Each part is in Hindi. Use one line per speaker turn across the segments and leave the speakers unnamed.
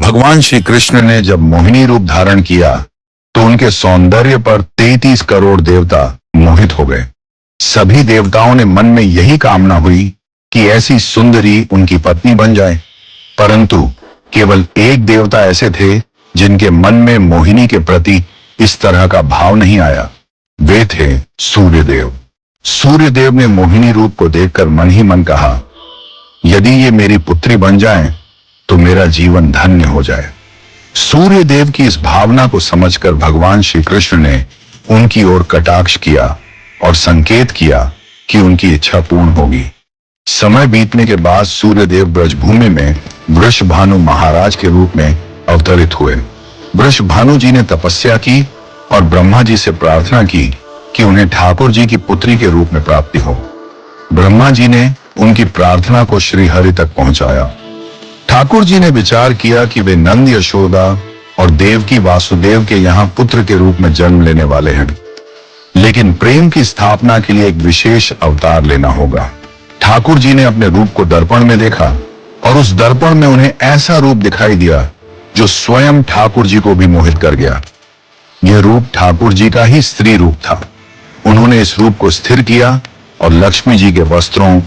भगवान श्री कृष्ण ने जब मोहिनी रूप धारण किया तो उनके सौंदर्य पर 33 करोड़ देवता मोहित हो गए। सभी देवताओं ने मन में यही कामना हुई कि ऐसी सुंदरी उनकी पत्नी बन जाए, परंतु केवल एक देवता ऐसे थे जिनके मन में मोहिनी के प्रति इस तरह का भाव नहीं आया। वे थे सूर्यदेव। सूर्यदेव ने मोहिनी रूप को देखकर मन ही मन कहा, यदि ये मेरी पुत्री बन जाए तो मेरा जीवन धन्य हो जाए। सूर्यदेव की इस भावना को समझकर भगवान श्री कृष्ण ने उनकी ओर कटाक्ष किया और संकेत किया कि उनकी इच्छा पूर्ण होगी। समय बीतने के बाद सूर्यदेव ब्रजभूमि में वृषभानु महाराज के रूप में अवतरित हुए। वृषभानु जी ने तपस्या की और ब्रह्मा जी से प्रार्थना की कि उन्हें ठाकुर जी की पुत्री के रूप में प्राप्ति हो। ब्रह्मा जी ने उनकी प्रार्थना को श्री हरि तक पहुंचाया। ठाकुर जी ने विचार किया कि वे नंद यशोदा और देवकी वासुदेव के यहाँ पुत्र के रूप में जन्म लेने वाले हैं, लेकिन प्रेम की स्थापना के लिए एक विशेष अवतार लेना होगा। ठाकुर जी ने अपने रूप को दर्पण में देखा और उस दर्पण में उन्हें ऐसा रूप दिखाई दिया जो स्वयं ठाकुर जी को भी मोहित कर गया। यह रूप ठाकुर जी का ही स्त्री रूप था। उन्होंने इस रूप को स्थिर किया और लक्ष्मी जी के वस्त्रों,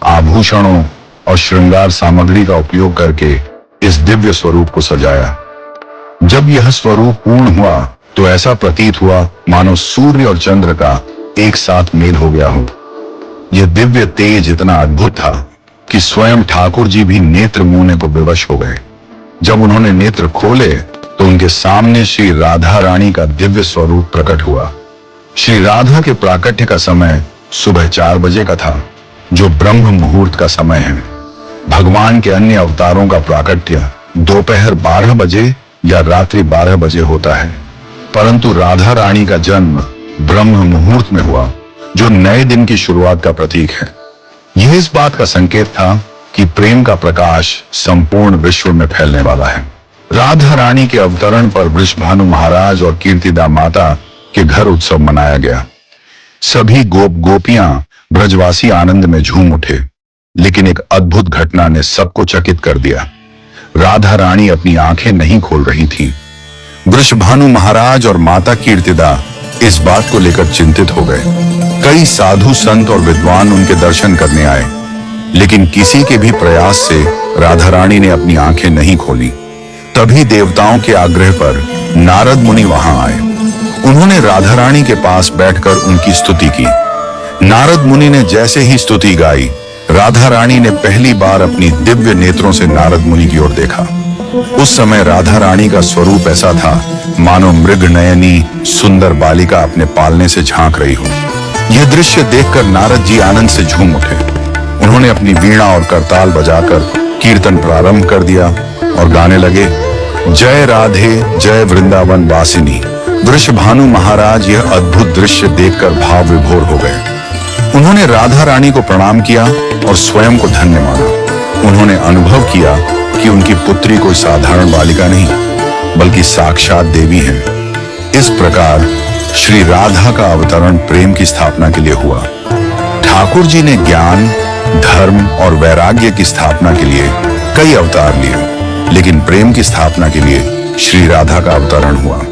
आभूषणों और श्रृंगार सामग्री का उपयोग करके इस दिव्य स्वरूप को सजाया। जब यह स्वरूप पूर्ण हुआ तो ऐसा प्रतीत हुआ मानो सूर्य और चंद्र का एक साथ मेल हो गया हो। यह दिव्य तेज इतना अद्भुत था कि स्वयं ठाकुर जी भी नेत्र मूंदने को विवश हो गए। जब उन्होंने नेत्र खोले तो उनके सामने श्री राधा रानी का दिव्य स्वरूप प्रकट हुआ। श्री राधा के प्राकट्य का समय सुबह 4 बजे का था, जो ब्रह्म मुहूर्त का समय है। भगवान के अन्य अवतारों का प्राकट्य दोपहर 12 बजे या रात्रि 12 बजे होता है, परंतु राधा रानी का जन्म ब्रह्म मुहूर्त में हुआ, जो नए दिन की शुरुआत का प्रतीक है। यह इस बात का संकेत था कि प्रेम का प्रकाश संपूर्ण विश्व में फैलने वाला है। राधा रानी के अवतरण पर वृषभानु महाराज और कीर्तिदा माता के घर उत्सव मनाया गया। सभी गोप गोपियां ब्रजवासी आनंद में झूम उठे, लेकिन एक अद्भुत घटना ने सबको चकित कर दिया। राधा रानी अपनी आंखें नहीं खोल रही थी। वृषभानु महाराज और माता कीर्तिदा इस बात को लेकर चिंतित हो गए। कई साधु संत और विद्वान उनके दर्शन करने आए, लेकिन किसी के भी प्रयास से राधा रानी ने अपनी आंखें नहीं खोली। तभी देवताओं के आग्रह पर नारद मुनि वहां आए। उन्होंने राधा रानी के पास बैठकर उनकी स्तुति की। नारद मुनि ने जैसे ही स्तुति गाई, राधा रानी ने पहली बार अपनी दिव्य नेत्रों से नारद मुनि की ओर देखा। उस समय राधा रानी का स्वरूप ऐसा था मानो मृग नयनी सुंदर बालिका अपने पालने से झांक रही हो। यह दृश्य देखकर नारद जी आनंद से झूम उठे। उन्होंने अपनी वीणा और करताल बजाकर कीर्तन प्रारंभ कर दिया और गाने लगे, जय राधे जय वृंदावन वासिनी। वृषभानु महाराज यह अद्भुत दृश्य देखकर भाव विभोर हो गए। उन्होंने राधा रानी को प्रणाम किया और स्वयं को धन्य माना। उन्होंने अनुभव किया कि उनकी पुत्री कोई साधारण बालिका नहीं, बल्कि साक्षात देवी है। इस प्रकार श्री राधा का अवतरण प्रेम की स्थापना के लिए हुआ। ठाकुर जी ने ज्ञान, धर्म और वैराग्य की स्थापना के लिए कई अवतार लिए, लेकिन प्रेम की स्थापना के लिए श्री राधा का अवतरण हुआ।